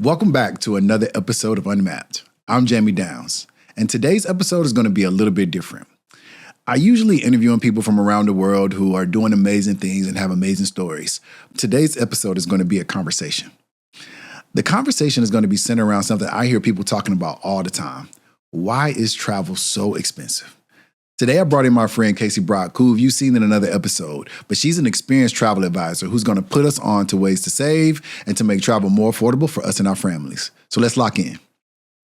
Welcome back to another episode of Unmapped. I'm Jamie Downs, and today's episode is going to be a little bit different. I usually interview people from around the world who are doing amazing things and have amazing stories. Today's episode is going to be a conversation. The conversation is going to be centered around something I hear people talking about all the time. Why is travel so expensive? Today, I brought in my friend Casey Brock, who you've seen in another episode, but she's an experienced travel advisor who's going to put us on to ways to save and to make travel more affordable for us and our families. So let's lock in.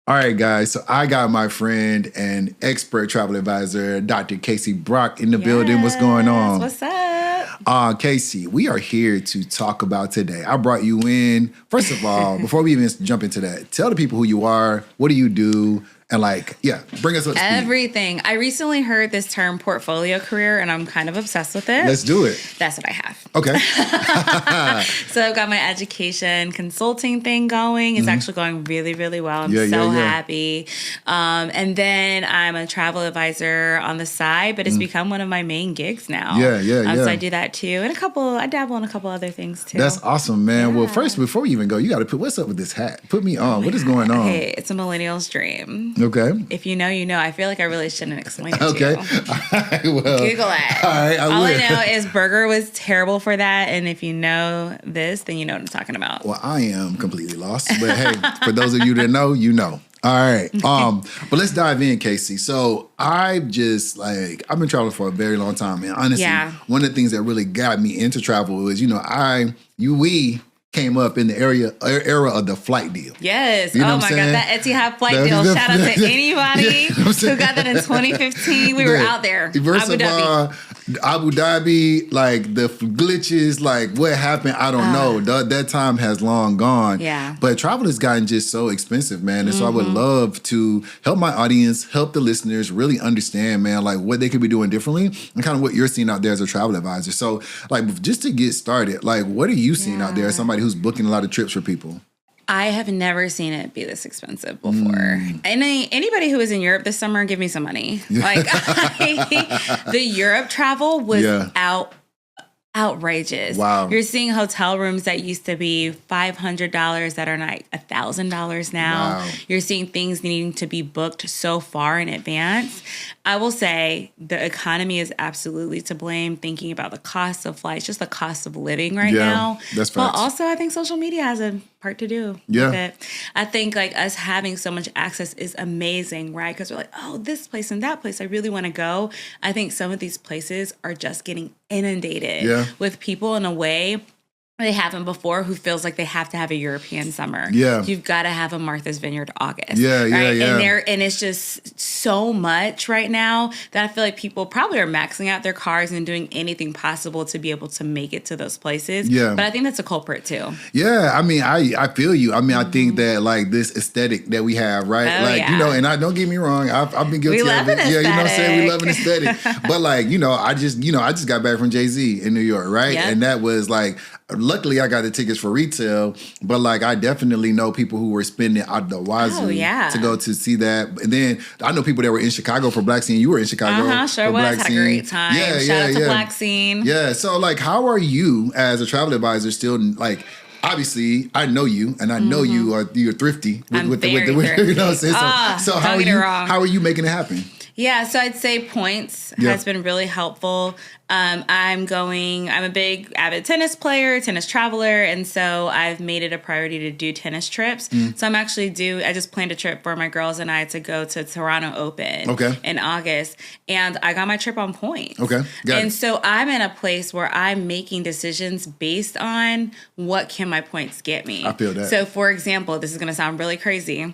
All right, guys. So I got my friend and expert travel advisor, Dr. Casey Brock, in the building. What's going on? What's up? Casey, we are here to talk about today. I brought you in. First of all, before we even jump into that, tell the people who you are, what do you do? And bring us up to speed. Everything. I recently heard this term portfolio career, and I'm kind of obsessed with it. Let's do it. That's what I have. Okay. So I've got my education consulting thing going. It's actually going really, really well. I'm so happy. And then I'm a travel advisor on the side, but it's become one of my main gigs now. So I do that too. And I dabble in a couple other things too. That's awesome, man. Yeah. Well, first, before we even go, you got to put, what's up with this hat? Put me on. What is going on? Hey, it's a millennial's dream. Okay. If you know, you know. I feel like I really shouldn't explain it okay. to you. All right, well. Google it. All right, All I know is Burger was terrible for that. And if you know this, then you know what I'm talking about. Well, I am completely lost. But hey, for those of you that know, you know. All right. But let's dive in, Casey. So I've been traveling for a very long time. And honestly, one of the things that really got me into travel was, we came up in the era of the flight deal. Yes. You know oh my God, that Etihad flight deal. Shout out to anybody who got that in 2015. We were out there. First of all, Abu Dhabi, the glitches, what happened, I don't know. That time has long gone. Yeah. But travel has gotten just so expensive, man. And so I would love to help my audience, help the listeners really understand, man, what they could be doing differently and kind of what you're seeing out there as a travel advisor. So, just to get started, what are you seeing out there as somebody who's booking a lot of trips for people? I have never seen it be this expensive before. Anybody who was in Europe this summer, give me some money. The Europe travel was outrageous. Wow. You're seeing hotel rooms that used to be $500 that are like $1,000 now. Wow. You're seeing things needing to be booked so far in advance. I will say the economy is absolutely to blame, thinking about the cost of flights, just the cost of living right now. That's but facts. also I think social media has a part to do with it. I think us having so much access is amazing, right? Because we're like, oh, this place and that place, I really want to go. I think some of these places are just getting inundated with people in a way they haven't before, who feels like they have to have a European summer. Yeah. You've got to have a Martha's Vineyard August. Yeah. And it's just so much right now that I feel like people probably are maxing out their cars and doing anything possible to be able to make it to those places. Yeah. But I think that's a culprit too. Yeah. I feel you. I think that this aesthetic that we have, right? And I don't get me wrong, I've been guilty of it. Yeah, you know what I'm saying? We love an aesthetic. But I just got back from Jay-Z in New York, right? Yep. And that was luckily, I got the tickets for retail, but I definitely know people who were spending out the wazoo to go to see that. And then I know people that were in Chicago for Black Scene. You were in Chicago. Sure for was. Black Had Scene. a great time. Shout out to Black Scene. Yeah. So how are you as a travel advisor still obviously, I know you, and I know you're thrifty. I'm very thrifty. You know what I'm saying? So how are you making it happen? Yeah, so I'd say points has been really helpful. I'm a big avid tennis player, tennis traveler, and so I've made it a priority to do tennis trips. So I just planned a trip for my girls and I to go to Toronto Open in August, and I got my trip on points. Okay, got it. So I'm in a place where I'm making decisions based on what can my points get me. I feel that. So for example, this is going to sound really crazy.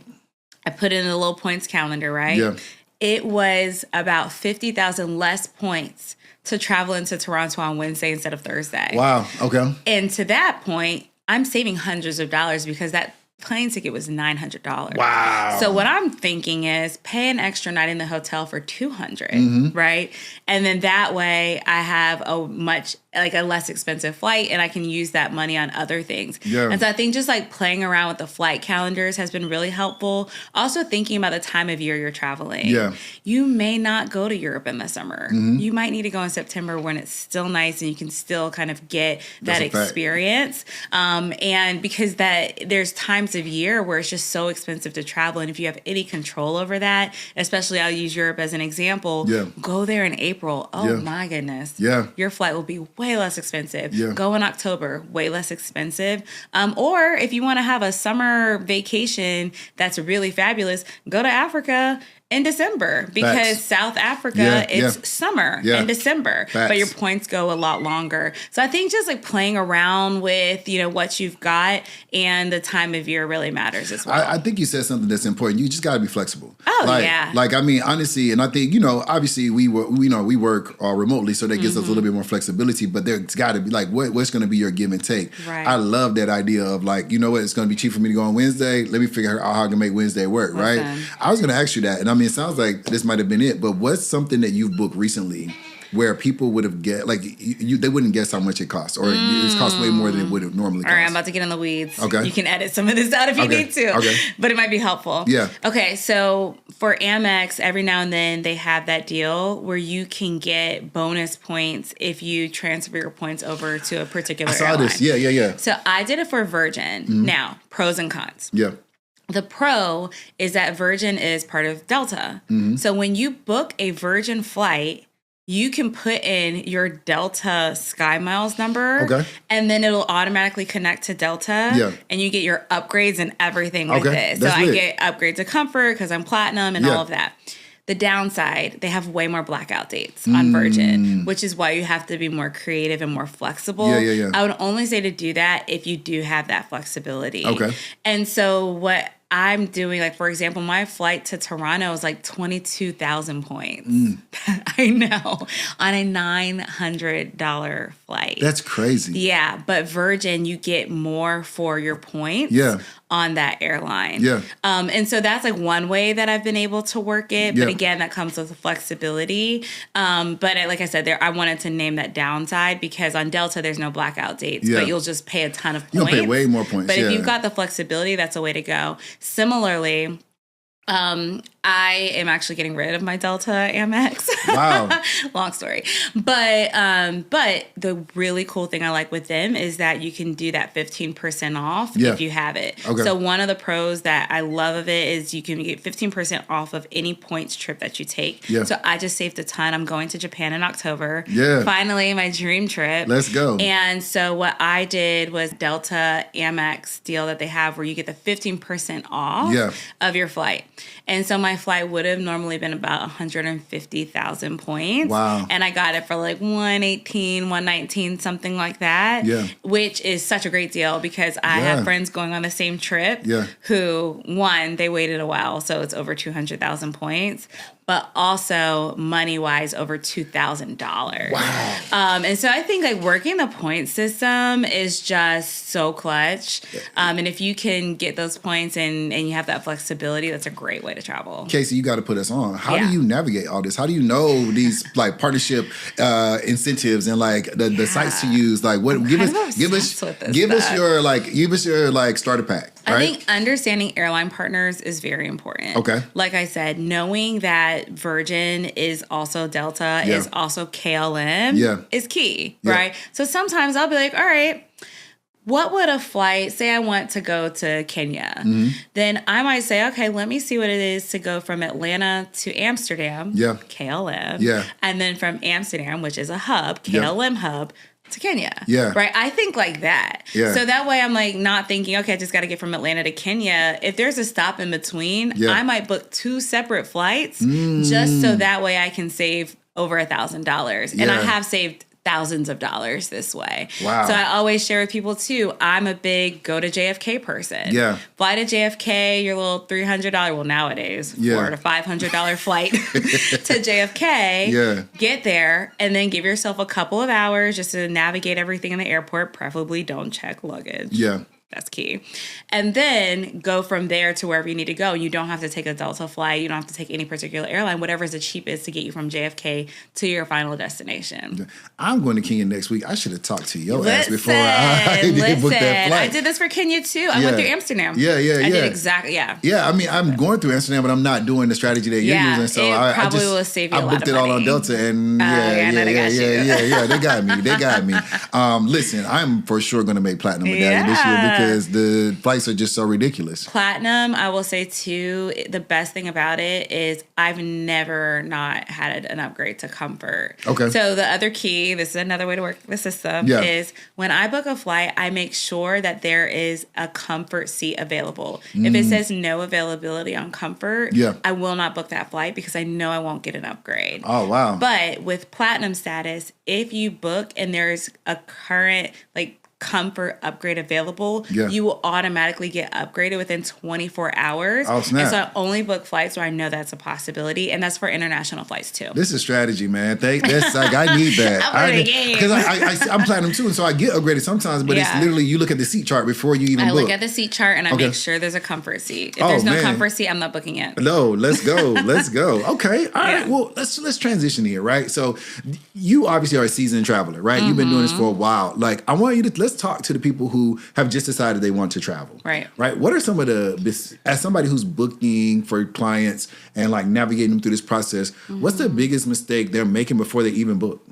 I put in a little points calendar, right? Yeah. It was about 50,000 less points to travel into Toronto on Wednesday instead of Thursday. Wow. Okay. And to that point, I'm saving hundreds of dollars because that plane ticket was $900. Wow. So what I'm thinking is pay an extra night in the hotel for $200, right? And then that way I have a much like a less expensive flight, and I can use that money on other things. Yeah. And so I think just like playing around with the flight calendars has been really helpful. Also thinking about the time of year you're traveling. Yeah. You may not go to Europe in the summer. Mm-hmm. You might need to go in September when it's still nice and you can still kind of get that That's a fact. experience. And because there's times of year where it's just so expensive to travel. And if you have any control over that, especially I'll use Europe as an example, go there in April. Oh my goodness. Yeah. Your flight will be way less expensive. Yeah. Go in October, way less expensive. Or if you want to have a summer vacation that's really fabulous, go to Africa in December because Facts. South Africa, it's summer in December, Facts. but your points go a lot longer. So I think just like playing around with, what you've got and the time of year really matters as well. I think you said something that's important. You just got to be flexible. Oh, yeah. Like, I mean, honestly, and I think, obviously we work remotely, so that gives us a little bit more flexibility, but there's got to be like, what's going to be your give and take? Right. I love that idea of like, you know what, it's going to be cheap for me to go on Wednesday. Let me figure out how I can make Wednesday work, right? I was going to ask you that. And I mean, it sounds like this might have been it, but what's something that you've booked recently where people would have they wouldn't guess how much it costs, or it costs way more than it would have normally cost. All right, I'm about to get in the weeds. Okay. You can edit some of this out if you need to. Okay. But it might be helpful. Yeah. Okay, so for Amex, every now and then they have that deal where you can get bonus points if you transfer your points over to a particular airline. I saw this. Yeah. So I did it for Virgin. Now, pros and cons. Yeah. The pro is that Virgin is part of Delta. So when you book a Virgin flight, you can put in your Delta SkyMiles number, and then it'll automatically connect to Delta, and you get your upgrades and everything with it. So I get upgrades of comfort because I'm platinum and all of that. The downside, they have way more blackout dates on Virgin, which is why you have to be more creative and more flexible. Yeah. I would only say to do that if you do have that flexibility. Okay. And so what I'm doing, like, for example, my flight to Toronto was like 22,000 points. I know. On a $900 flight. That's crazy. Yeah. But Virgin, you get more for your points on that airline. Yeah. And so that's like one way that I've been able to work it. But again, that comes with flexibility. But like I said, I wanted to name that downside because on Delta, there's no blackout dates, but you'll just pay a ton of points. You'll pay way more points. But if you've got the flexibility, that's a way to go. Similarly, I am actually getting rid of my Delta Amex. Wow. Long story. But the really cool thing I like with them is that you can do that 15% off if you have it. Okay. So one of the pros that I love of it is you can get 15% off of any points trip that you take. Yeah. So I just saved a ton. I'm going to Japan in October. Yeah. Finally, my dream trip. Let's go. And so what I did was Delta Amex deal that they have where you get the 15% off of your flight. And so my flight would have normally been about 150,000 points. Wow. And I got it for like 118, 119, something like that. Yeah. Which is such a great deal because I have friends going on the same trip who, one, they waited a while, so it's over 200,000 points. But also money-wise, over $2,000. Wow. And so I think like working the point system is just so clutch. And if you can get those points and you have that flexibility, that's a great way to travel. Casey, you got to put us on. How do you navigate all this? How do you know these like partnership incentives and like the sites to use? Like what? Give us your starter pack. Right? I think understanding airline partners is very important. Okay. Like I said, knowing that Virgin is also Delta, is also KLM is key, right? So sometimes I'll be like, all right, what would a flight, say I want to go to Kenya, then I might say, okay, let me see what it is to go from Atlanta to Amsterdam, KLM, and then from Amsterdam, which is a hub, KLM hub, to Kenya. Right? I think like that. So that way I'm like not thinking, okay, I just got to get from Atlanta to Kenya. If there's a stop in between, I might book 2 separate flights just so that way I can save over $1,000. And I have saved thousands of dollars this way. Wow. So I always share with people too, I'm a big go to JFK person. Fly to JFK, your little $300, well nowadays, $400 to $500 flight to JFK. Get there and then give yourself a couple of hours just to navigate everything in the airport. Preferably don't check luggage. That's key. And then go from there to wherever you need to go. You don't have to take a Delta flight. You don't have to take any particular airline. Whatever is the cheapest to get you from JFK to your final destination. I'm going to Kenya next week. I should have talked to your ass before I did book that flight. I did this for Kenya too. I went through Amsterdam. Yeah. I did exactly, Yeah, I mean, I'm going through Amsterdam, but I'm not doing the strategy that you're using. So it probably will save you a lot of money. I booked it all on Delta, and they got me. Listen, I'm for sure going to make platinum medallion this year because the flights are just so ridiculous. Platinum, I will say too, the best thing about it is I've never not had an upgrade to comfort. Okay. So the other key, this is another way to work the system, is when I book a flight, I make sure that there is a comfort seat available. If it says no availability on comfort, I will not book that flight because I know I won't get an upgrade. Oh, wow. But with platinum status, if you book and there's a current comfort upgrade available, you will automatically get upgraded within 24 hours. Oh, snap. And so I only book flights where I know that's a possibility, and that's for international flights too. This is strategy, man. That's like, I need that. Because I'm platinum too, and so I get upgraded sometimes, but it's literally, you look at the seat chart before you even book. I look at the seat chart and I make sure there's a comfort seat. If there's no comfort seat, I'm not booking it. No, let's go. Okay. All right. Well, let's transition here, right? So you obviously are a seasoned traveler, right? You've been doing this for a while. Like, I want you to, let's talk to the people who have just decided they want to travel. Right. What are some of as somebody who's booking for clients and like navigating them through this process, what's the biggest mistake they're making before they even book?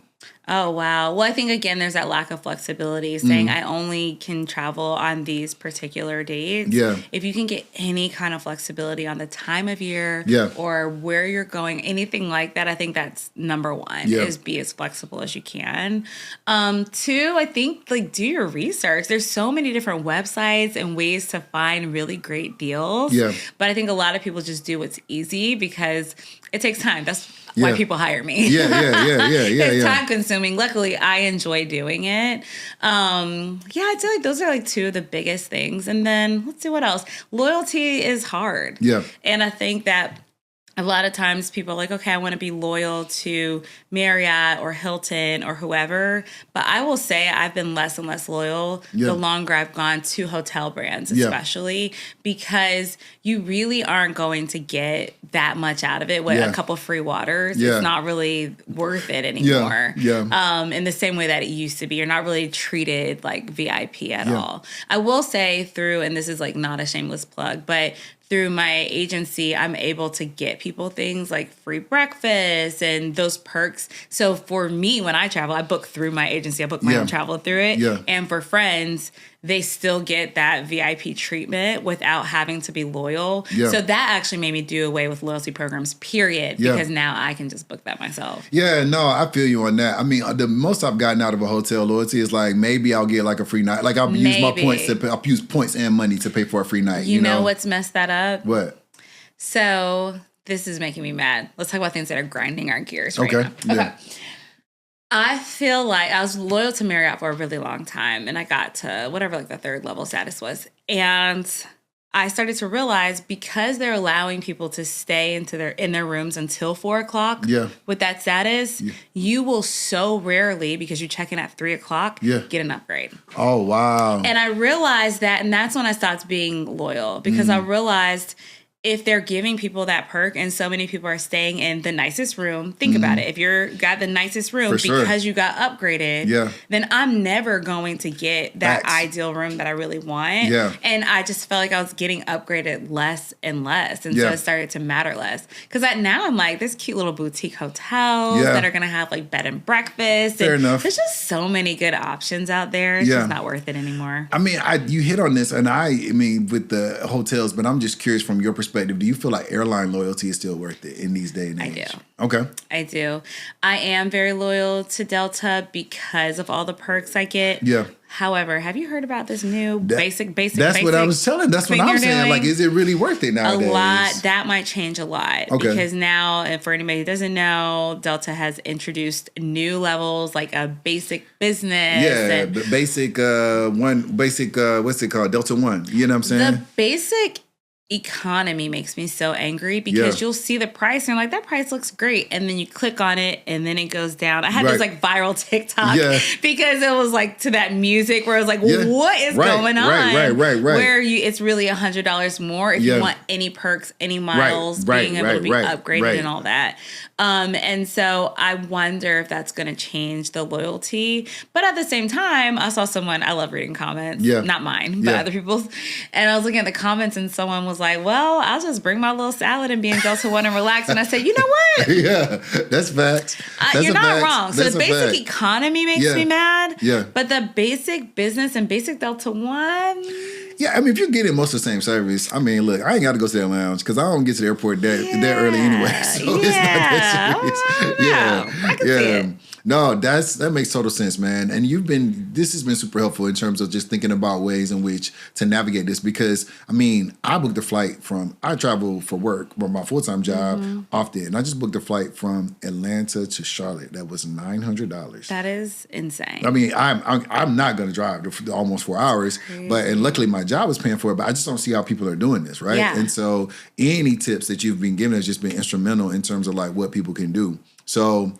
Oh, wow. Well, I think, again, there's that lack of flexibility, saying I only can travel on these particular dates. Yeah. If you can get any kind of flexibility on the time of year or where you're going, anything like that, I think that's number one, is be as flexible as you can. Two, I think, do your research. There's so many different websites and ways to find really great deals. Yeah. But I think a lot of people just do what's easy because it takes time. That's why people hire me. It's time consuming. Luckily, I enjoy doing it. I'd say those are two of the biggest things. And then let's see what else. Loyalty is hard. Yeah. And I think that a lot of times people are like, okay, I want to be loyal to Marriott or Hilton or whoever. But I will say I've been less and less loyal the longer I've gone to hotel brands, especially because you really aren't going to get that much out of it with a couple free waters. It's not really worth it anymore. In the same way that it used to be. You're not really treated like VIP at all. I will say and this is not a shameless plug, but through my agency, I'm able to get people things like free breakfast and those perks. So for me, when I travel, I book through my agency. I book my own travel through it. And for friends, they still get that VIP treatment without having to be loyal. So that actually made me do away with loyalty programs, period, because now I can just book that myself. Yeah, no, I feel you on that. I mean, the most I've gotten out of a hotel loyalty is maybe I'll get a free night. I'll use my points I'll use points and money to pay for a free night. You know what's messed that up? What? So this is making me mad. Let's talk about things that are grinding our gears right now. Okay. I feel like I was loyal to Marriott for a really long time, and I got to whatever the third level status was. And I started to realize because they're allowing people to stay in their rooms until 4:00 with that status, you will so rarely, because you check in at 3:00, get an upgrade. Oh, wow. And I realized that, and that's when I stopped being loyal, because I realized if they're giving people that perk and so many people are staying in the nicest room, think about it. If you're got the nicest room because you got upgraded, then I'm never going to get that ideal room that I really want. And I just felt like I was getting upgraded less and less. And so it started to matter less. Because now I'm there's cute little boutique hotels that are going to have bed and breakfast. Fair enough. There's just so many good options out there. It's just not worth it anymore. I mean, you hit on this, and I mean, with the hotels, but I'm just curious from your perspective. Do you feel like airline loyalty is still worth it in these days and age? I do. Okay. I do. I am very loyal to Delta because of all the perks I get. Yeah. However, have you heard about this new basic? That's what I was telling. That's what I'm saying. Is it really worth it nowadays? A lot. That might change a lot. Okay. Because now, and for anybody who doesn't know, Delta has introduced new levels, like a basic business. Yeah, the basic what's it called? Delta One. You know what I'm saying? The basic economy makes me so angry because you'll see the price and you're like, that price looks great. And then you click on it and then it goes down. I had this like viral TikTok because it was like to that music where it was like, what is going on? Right. Where it's really $100 more if you want any perks, any miles, being able to be upgraded and all that. And so I wonder if that's going to change the loyalty. But at the same time, I saw someone, I love reading comments, not mine, but other people's. And I was looking at the comments and someone was like, well, I'll just bring my little salad and be in Delta One and relax. And I said, you know what? That's facts. You're not wrong. So the basic economy makes me mad. Yeah. But the basic business and basic Delta One. Yeah, I mean, if you're getting most of the same service, I mean, look, I ain't got to go to that lounge because I don't get to the airport that early anyway. So it's not that serious. I can see it. No, that makes total sense, man. And this has been super helpful in terms of just thinking about ways in which to navigate this because, I mean, I booked a flight I travel for work, for my full-time job often. And I just booked a flight from Atlanta to Charlotte. That was $900. That is insane. I mean, I'm not going to drive for almost 4 hours, and luckily my job is paying for it, but I just don't see how people are doing this, right? Yeah. And so any tips that you've been given has just been instrumental in terms of like what people can do. So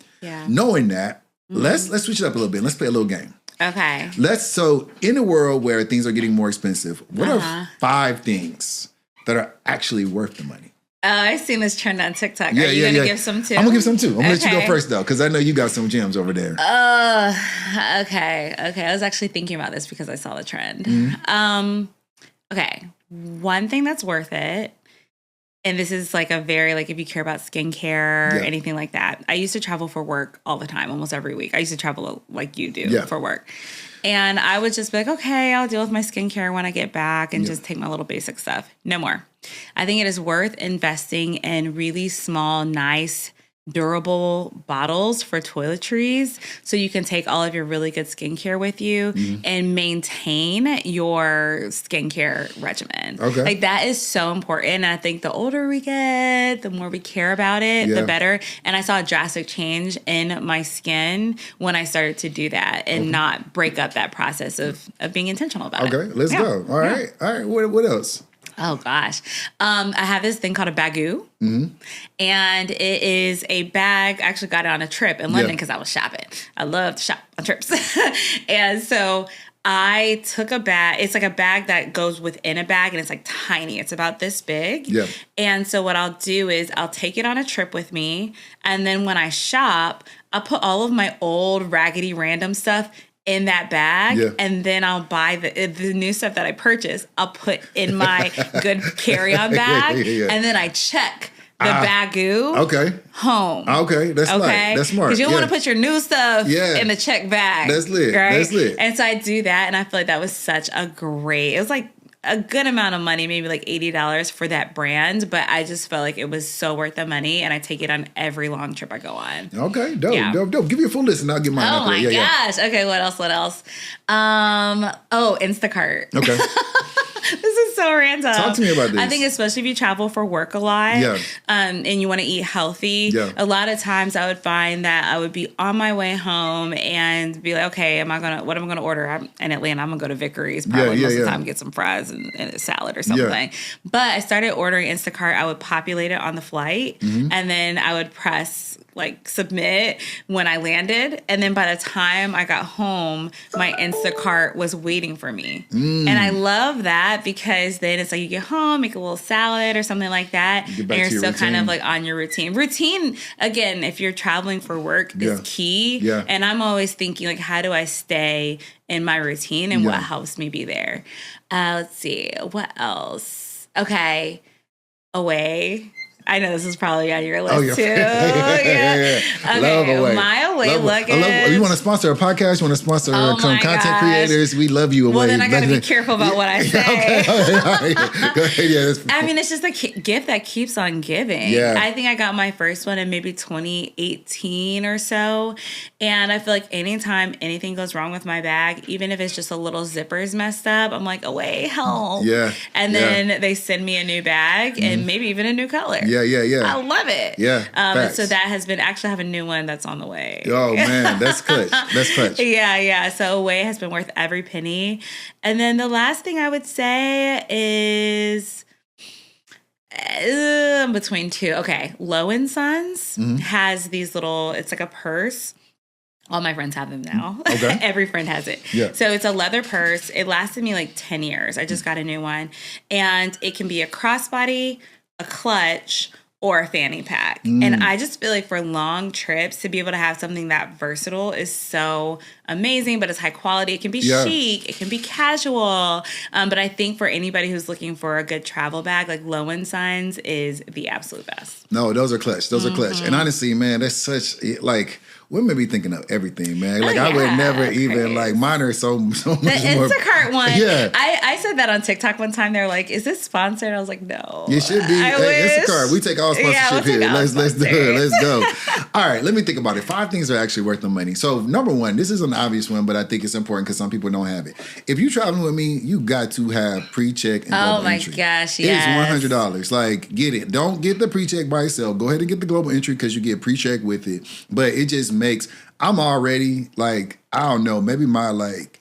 knowing that, let's switch it up a little bit. Let's play a little game. Okay. So in a world where things are getting more expensive, what are 5 things that are actually worth the money? I've seen this trend on TikTok. Are you going to give some too? I'm going to give some too. I'm going to let you go first though, because I know you got some gems over there. Okay. I was actually thinking about this because I saw the trend. Okay. One thing that's worth it. And this is like a very, like if you care about skincare or anything like that. I used to travel for work all the time, almost every week. I used to travel like you do for work. And I would just be like, okay, I'll deal with my skincare when I get back and just take my little basic stuff. No more. I think it is worth investing in really small, nice, durable bottles for toiletries so you can take all of your really good skincare with you and maintain your skincare regimen. Okay. Like that is so important. And I think the older we get, the more we care about it, the better. And I saw a drastic change in my skin when I started to do that and not break up that process of being intentional about it. Okay, let's go. All right. What else? Oh, gosh. I have this thing called a bagoo. And it is a bag. I actually got it on a trip in London because I was shopping. I love to shop on trips. And so I took a bag. It's like a bag that goes within a bag and it's like tiny. It's about this big. Yeah. And so what I'll do is I'll take it on a trip with me. And then when I shop, I'll put all of my old raggedy random stuff in that bag, and then I'll buy the new stuff that I purchased. I'll put in my good carry-on bag, and then I check the bagoo home. Okay, that's smart. That's smart. Because you don't want to put your new stuff in the check bag. That's lit. Right? That's lit. And so I do that, and I feel like that was such a great. It was like a good amount of money, maybe like $80 for that brand, but I just felt like it was so worth the money, and I take it on every long trip I go on. Okay, dope. Give me a full list, and I'll get mine. Oh my gosh. Okay, what else? Instacart. Okay. This is so random. Talk to me about this. I think especially if you travel for work a lot and you want to eat healthy, a lot of times I would find that I would be on my way home and be like, okay, what am I going to order? I'm in Atlanta. I'm going to go to Vickery's probably most of the time, get some fries and a salad or something. But I started ordering Instacart. I would populate it on the flight and then I would press submit when I landed. And then by the time I got home, my Instacart was waiting for me. And I love that because then it's like you get home, make a little salad or something like that. And you're still kind of like on your routine. Routine, again, if you're traveling for work is key. Yeah. And I'm always thinking like, how do I stay in my routine and what helps me be there? Let's see. What else? Okay. Away. I know this is probably on your list too. Okay, love Away. My Away luggage. You want to sponsor a podcast? You want to sponsor some content creators? We love you, Away. Well, then I got to be careful about what I say. Go ahead. I mean, it's just a gift that keeps on giving. Yeah. I think I got my first one in maybe 2018 or so. And I feel like anytime anything goes wrong with my bag, even if it's just a little zipper's messed up, I'm like, Away, help. Yeah. And then they send me a new bag and maybe even a new color. Yeah. I love it. Yeah. So that has been, actually I have a new one that's on the way. Oh man, that's clutch. Yeah. So Away has been worth every penny. And then the last thing I would say is, them between two. Okay, Low and Sons has these little, it's like a purse. All my friends have them now. Okay. Every friend has it. Yeah. So it's a leather purse. It lasted me like 10 years. I just got a new one. And it can be a crossbody, a clutch, or a fanny pack. And I just feel like for long trips, to be able to have something that versatile is so amazing, but it's high quality. It can be chic. It can be casual. But I think for anybody who's looking for a good travel bag, like Low and Sons is the absolute best. No, those are clutch. Those are clutch. And honestly, man, that's such, like, women be thinking of everything, man. Like, I would never even, like, mine are so much more. The Instacart one. Yeah. I said that on TikTok one time. They're like, is this sponsored? I was like, no. You should be. Hey, Instacart. We take all sponsorship here. Let's do it. Let's go. All right, let me think about it. 5 things are actually worth the money. So, number 1, this is an obvious one, but I think it's important because some people don't have it. If you're traveling with me, you got to have pre-check and global entry. Oh, my gosh, yes. It's $100. Like, get it. Don't get the pre-check by itself. Go ahead and get the global entry because you get pre-check with it. But it just makes... I'm already, like, I don't know, maybe my, like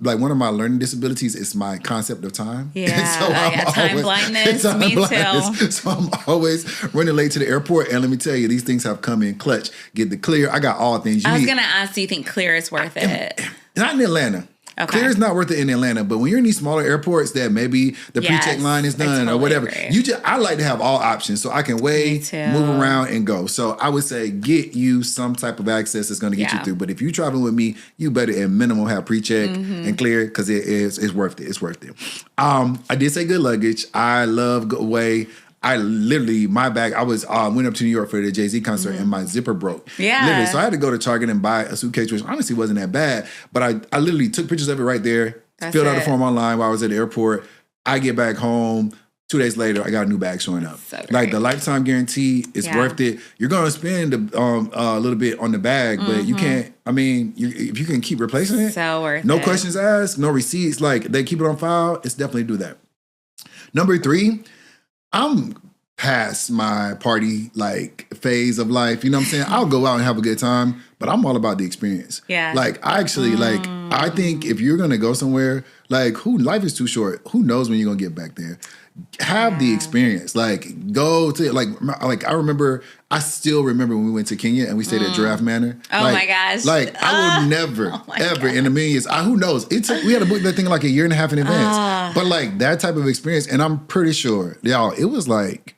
one of my learning disabilities is my concept of time. Yeah, so time blindness, me too. So I'm always running late to the airport, and let me tell you, these things have come in clutch. Get the Clear. I got all things you need. I was going to ask, do you think Clear is worth it? Not in Atlanta. Okay. Clear is not worth it in Atlanta, but when you're in these smaller airports that maybe the pre-check line is done totally or whatever, I like to have all options so I can move around and go. So I would say get you some type of access that's going to get you through. But if you're traveling with me, you better at minimum have pre-check and Clear because it's worth it. It's worth it. I did say good luggage. I love getaway. I literally, my bag, I was went up to New York for the Jay-Z concert and my zipper broke. Yeah. Literally. So I had to go to Target and buy a suitcase, which honestly wasn't that bad. But I literally took pictures of it right there, filled out a form online while I was at the airport. I get back home. 2 days later, I got a new bag showing up. So like the lifetime guarantee is worth it. You're going to spend a little bit on the bag, but you can't, if you can keep replacing it. So worth it. No questions asked, no receipts. Like they keep it on file. It's definitely do that. Number 3, I'm past my party like phase of life. You know what I'm saying? I'll go out and have a good time, but I'm all about the experience. Yeah. Like I actually I think if you're gonna go somewhere, like life is too short. Who knows when you're gonna get back there? Have the experience. Like go to I still remember when we went to Kenya and we stayed at Giraffe Manor. Oh my gosh. Like I would never, ever in a million years. Who knows? We had to book that thing like a year and a half in advance. But like that type of experience, and I'm pretty sure, y'all, it was like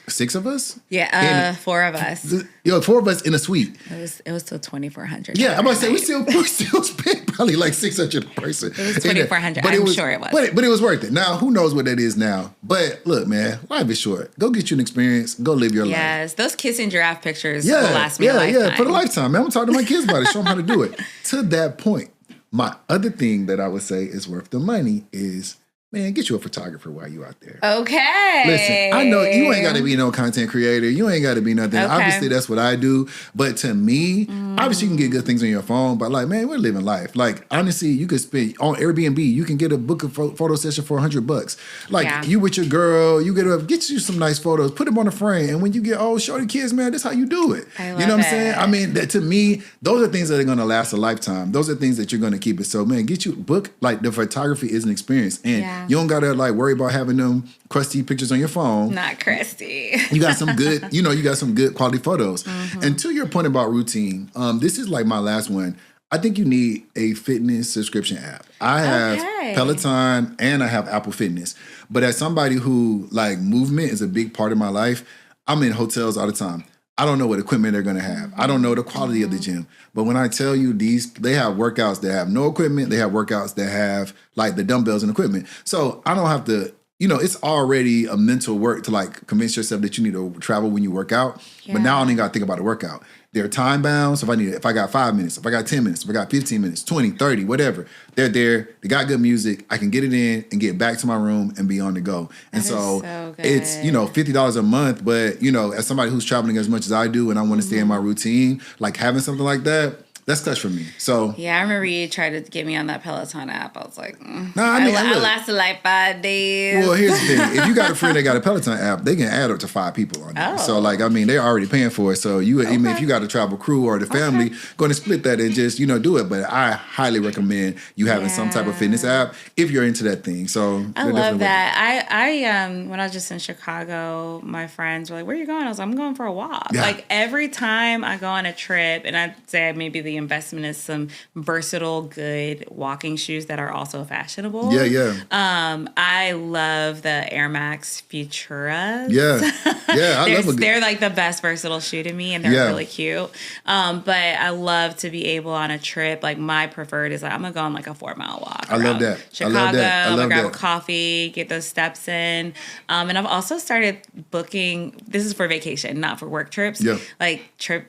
6 of us? Yeah, 4 of us. 4 of us in a suite. It was still $2,400. Yeah, I'm about to say we still spent probably like $600 a person. It was $2,400. I'm sure it was. But it was worth it. Now, who knows what that is now? But look, man, life is short. Go get you an experience. Go live your life. Yes, those kissing giraffe pictures will last me a lifetime. Yeah, for the lifetime, man. I'm talking to my kids about it. Show them how to do it. To that point, my other thing that I would say is worth the money is, man, get you a photographer while you out there. Okay. Listen, I know you ain't got to be no content creator. You ain't got to be nothing. Okay. Obviously, that's what I do. But to me, obviously, you can get good things on your phone. But like, man, we're living life. Like, honestly, you could spend on Airbnb. You can get a book of photo session for $100. Like, you with your girl, you get you some nice photos, put them on a frame, and when you get show the kids, man, that's how you do it. I love you know what I'm saying? I mean, to me, those are things that are going to last a lifetime. Those are things that you're going to keep it. So, man, get you a book. Like, the photography is an experience, and you don't gotta like worry about having them crusty pictures on your phone. Not crusty. You got some good, you got some good quality photos. And to your point about routine, this is like my last one. I think you need a fitness subscription app. I have Peloton and I have Apple Fitness. But as somebody who like movement is a big part of my life, I'm in hotels all the time. I don't know what equipment they're going to have. I don't know the quality of the gym. But when I tell you they have workouts that have no equipment. They have workouts that have like the dumbbells and equipment. So I don't have to, it's already a mental work to like convince yourself that you need to travel when you work out. Yeah. But now I don't even got to think about the workout. They're time bound. So if I got 5 minutes, if I got 10 minutes, if I got 15 minutes, 20, 30, whatever, they're there. They got good music. I can get it in and get back to my room and be on the go. And so it's, $50 a month. But, as somebody who's traveling as much as I do and I want to stay in my routine, like having something like that, That's clutch for me. So yeah, I remember you tried to get me on that Peloton app. I was like, I lasted like 5 days. Well, here's the thing: if you got a friend that got a Peloton app, they can add up to 5 people on there. So, like, I mean, they're already paying for it. So, even if you got a travel crew or the family, going to split that and just do it. But I highly recommend you having some type of fitness app if you're into that thing. So I love that. I when I was just in Chicago, my friends were like, "Where are you going?" I was like, "I'm going for a walk." Yeah. Like every time I go on a trip, and I'd say maybe the investment is some versatile, good walking shoes that are also fashionable. Yeah. I love the Air Max Futuras. Yeah. I love them. They're like the best versatile shoe to me, and they're really cute. But I love to be able on a trip. Like my preferred is like I'm gonna go on like a 4-mile walk. I love that. Chicago. I love that. I'm gonna grab a coffee, get those steps in. And I've also started booking. This is for vacation, not for work trips. Yeah. Like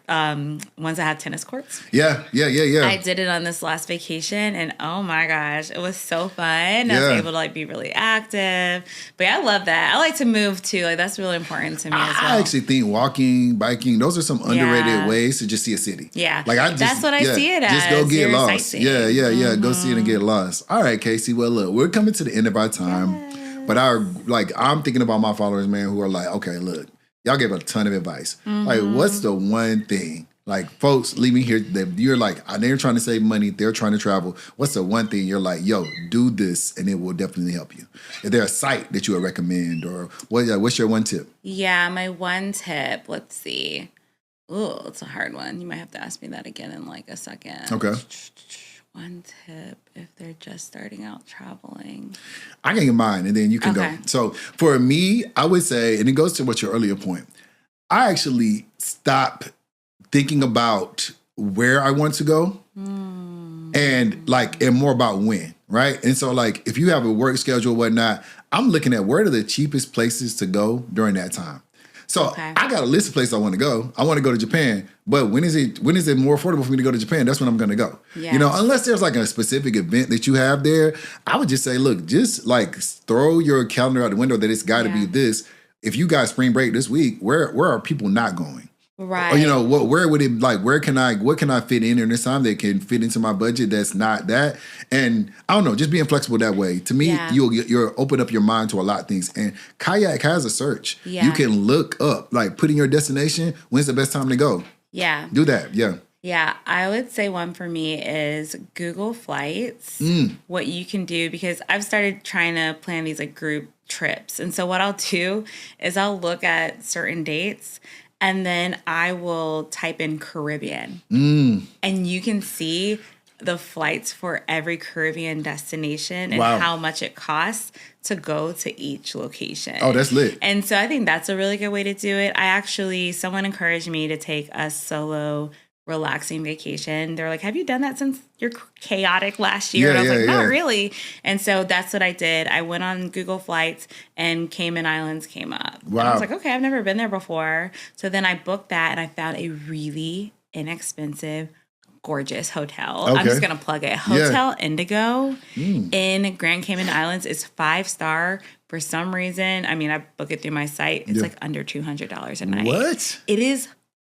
ones that have tennis courts. Yeah. I did it on this last vacation, and oh my gosh, it was so fun. I was able to like be really active. But yeah, I love that. I like to move too. Like that's really important to me as well. I actually think walking, biking, those are some underrated ways to just see a city. Yeah. Like that's what I see it as. Just go get lost. Sightseeing. Yeah. Go see it and get lost. All right, Casey. Well, look, we're coming to the end of our time. Yes. But I'm thinking about my followers, man, who are like, okay, look, y'all gave a ton of advice. Like, what's the one thing? Like, folks leaving here, you're like, they're trying to save money, they're trying to travel. What's the one thing you're like, yo, do this, and it will definitely help you? Is there a site that you would recommend, or what's your one tip? Yeah, my one tip, let's see. Ooh, it's a hard one. You might have to ask me that again in like a second. Okay. One tip if they're just starting out traveling. I can get mine, and then you can go. So for me, I would say, and it goes to what your earlier point, I actually stop thinking about where I want to go and more about when, right? And so like if you have a work schedule or whatnot, I'm looking at where are the cheapest places to go during that time. So I got a list of places I want to go. I want to go to Japan, but when is it more affordable for me to go to Japan? That's when I'm going to go. Yes. Unless there's like a specific event that you have there, I would just say, look, just like throw your calendar out the window that it's got to be this. If you got spring break this week, where are people not going? Right. Or where would it what can I fit in this time that can fit into my budget that's not that? And I don't know, just being flexible that way. To me, you'll open up your mind to a lot of things. And Kayak has a search. Yeah. You can look up, like put in your destination, when's the best time to go? Yeah. Do that. Yeah. Yeah, I would say one for me is Google Flights, what you can do, because I've started trying to plan these like group trips. And so what I'll do is I'll look at certain dates and then I will type in Caribbean. And you can see the flights for every Caribbean destination and how much it costs to go to each location. Oh, that's lit. And so I think that's a really good way to do it. Someone encouraged me to take a solo relaxing vacation. They're like, have you done that since your chaotic last year? And I was like, not really. And so that's what I did. I went on Google Flights and Cayman Islands came up. Wow. And I was like, okay, I've never been there before. So then I booked that and I found a really inexpensive, gorgeous hotel. Okay. I'm just going to plug it. Hotel Indigo in Grand Cayman Islands is 5-star. For some reason, I mean, I book it through my site. It's like under $200 a night. What? It is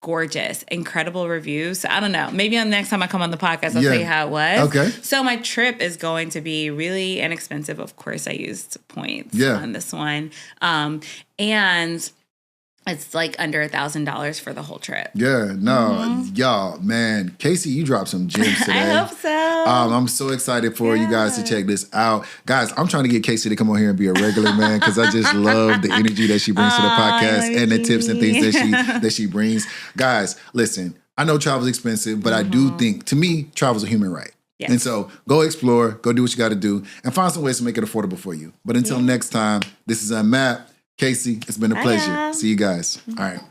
gorgeous, incredible reviews. I don't know. Maybe on the next time I come on the podcast, I'll tell you how it was. Okay. So my trip is going to be really inexpensive. Of course, I used points on this one. And it's like under $1,000 for the whole trip. Yeah, no, y'all, man. Casey, you dropped some gems today. I hope so. I'm so excited for you guys to check this out. Guys, I'm trying to get Casey to come on here and be a regular, man, because I just love the energy that she brings to the podcast and the tips and things that she brings. Guys, listen, I know travel's expensive, but I do think, to me, travel's a human right. Yes. And so go explore, go do what you got to do, and find some ways to make it affordable for you. But until next time, this is Unmapped. Casey, it's been a pleasure. See you guys. All right.